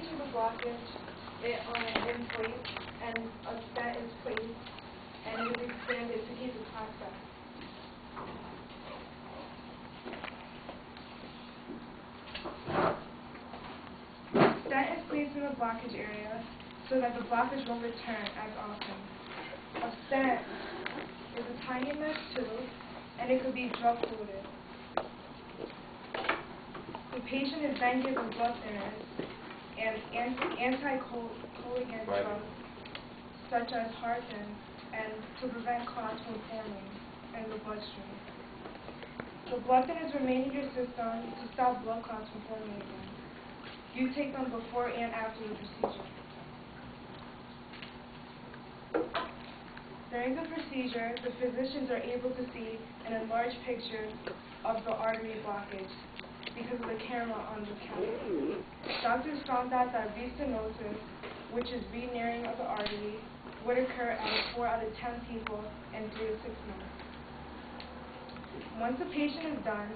to the blockage, it inflates and a stent is placed and it is expanded to keep the clot back. Stent is placed in the blockage area so that the blockage won't return as often. A stent is a tiny mesh tube and it could be drug-coated. The patient is then given blood thinners and anticoagulant drugs such as heparin and to prevent clots from forming in the bloodstream. The blood thinners remain in your system to stop blood clots from forming again. You take them before and after the procedure. During the procedure, the physicians are able to see an enlarged picture of the artery blockage because of the camera on the catheter. Doctors found out that restenosis, which is re-narrowing of the artery, would occur out of 4 out of 10 people in 3 to 6 months. Once the patient is done,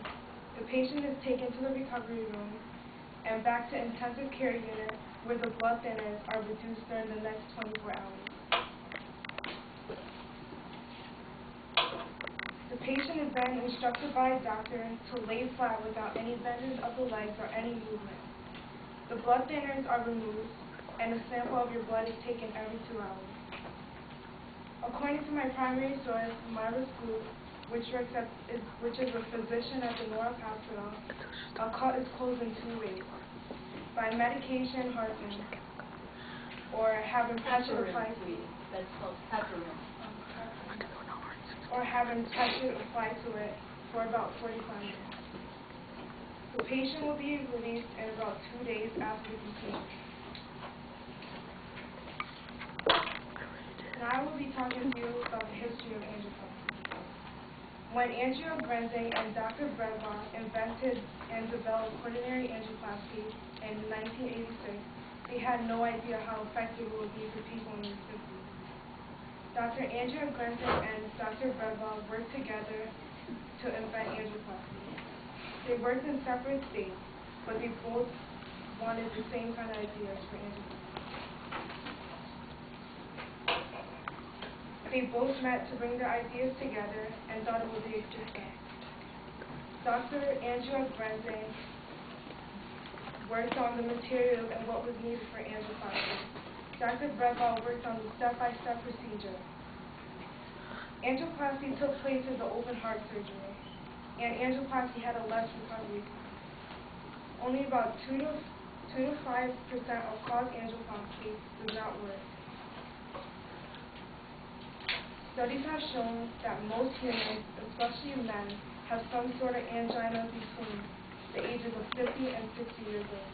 the patient is taken to the recovery room and back to intensive care unit where the blood thinners are reduced during the next 24 hours. The patient is then instructed by a doctor to lay flat without any bending of the legs or any movement. The blood thinners are removed and a sample of your blood is taken every 2 hours. According to my primary source, Myra's Group, which is a physician at the North Hospital, a cut is closed in 2 ways: by medication, heparin, or having pressure applied to it. That's called heparin. Or having pressure applied to it for about 45 minutes. The patient will be released in about 2 days after the procedure. Now I will be talking to you about the history of angioplasty. When Angio and Dr. Bredbach invented and developed coronary angioplasty in 1986, they had no idea how effective it would be for people in their 50s. Dr. Angio and Dr. Bredbach worked together to invent angioplasty. They worked in separate states, but they both wanted the same kind of ideas for angioplasty. They both met to bring their ideas together and thought it would be a success. Dr. Angio worked on the materials and what was needed for angioplasty. Dr. Bredbach worked on the step-by-step procedure. Angioplasty took place as an open heart surgery, and angioplasty had a less recovery time. Only about 2 to 5% of cause angioplasty does not work. Studies have shown that most humans, especially men, have some sort of angina between the ages of 50 and 60 years old.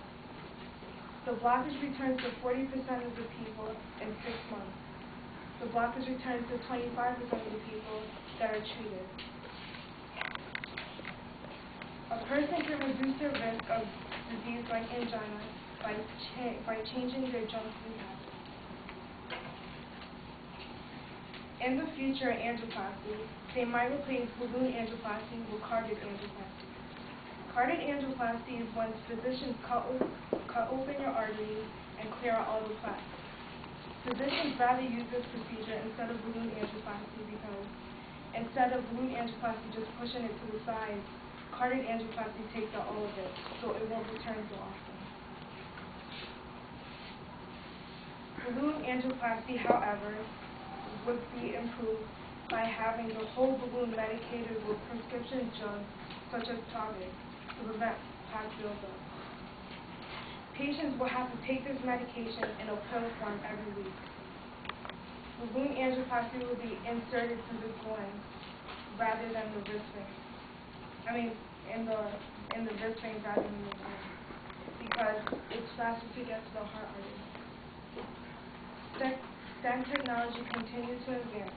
The blockage returns to 40% of the people in 6 months. The blockage returns to 25% of the people that are treated. A person can reduce their risk of disease like angina by changing their junk food habits. In the future angioplasty, they might replace balloon angioplasty with carotid angioplasty. Carotid angioplasty is when physicians cut open your arteries and clear out all the plaques. Physicians rather use this procedure instead of balloon angioplasty because instead of balloon angioplasty just pushing it to the side, carotid angioplasty takes out all of it, so it won't return so often. Balloon angioplasty, however, would be improved by having the whole balloon medicated with prescription drugs such as Swaby to prevent plaque buildup. Patients will have to take this medication in a pill form every week. Balloon angioplasty will be inserted through the groin rather than the wrist vein. In the wrist vein rather than the groin, because it's faster to get to the heart artery. Stent technology continues to advance.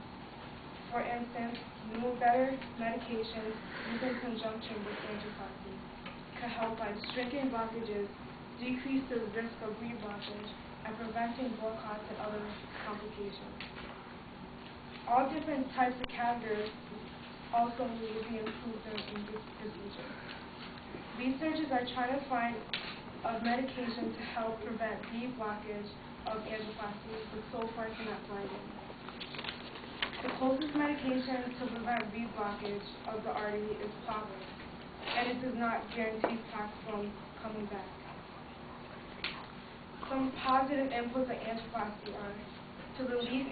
For instance, new better medications used in conjunction with angioplasty can help by shrinking blockages, decrease the risk of reblockage, and preventing blood clots and other complications. All different types of catheters also need to be improved in this procedure. Researchers are trying to find of medication to help prevent the blockage of angioplasty, but so far cannot find it. The closest medication to prevent blockage of the artery is Plavix, and it does not guarantee plaque from coming back. Some positive inputs of angioplasty are to relieve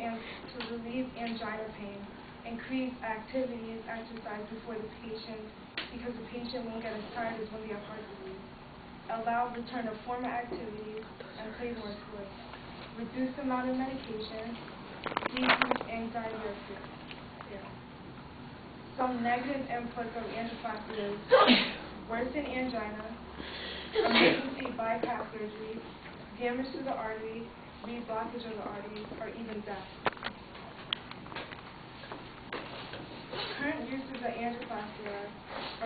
angina pain, increase activities, exercise before the patient, because the patient won't get as tired as when they have heart disease. Allow return of former activities and play more sports. Reduce the amount of medication. Decrease anxiety or fear. Some negative inputs of angioplasty is worsen angina, emergency bypass surgery, damage to the artery, reblockage of the artery, or even death. Current uses of angioplasty are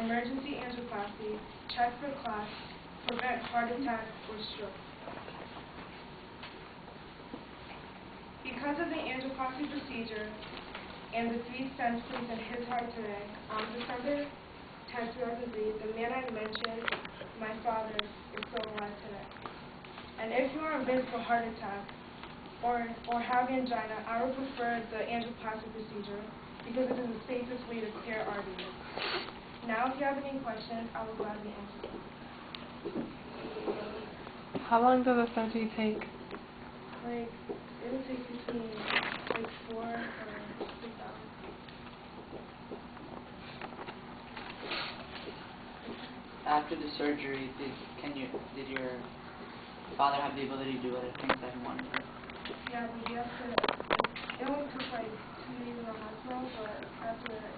emergency angioplasty, check for clots, prevent heart attack or stroke. Because of the angioplasty procedure and the 3 stents placed in his heart today, on December 10, 2003, the man I mentioned, my father, is still alive today. And if you are at risk for heart attack or have angina, I would prefer the angioplasty procedure because it is the safest way to clear arteries. Now, if you have any questions, I will gladly answer them. How long does a surgery take? Like, it would take between 4 or 6 hours. After the surgery, did your father have the ability to do other things that he wanted to? Yeah, but it only took like 2 days in the hospital, but after that,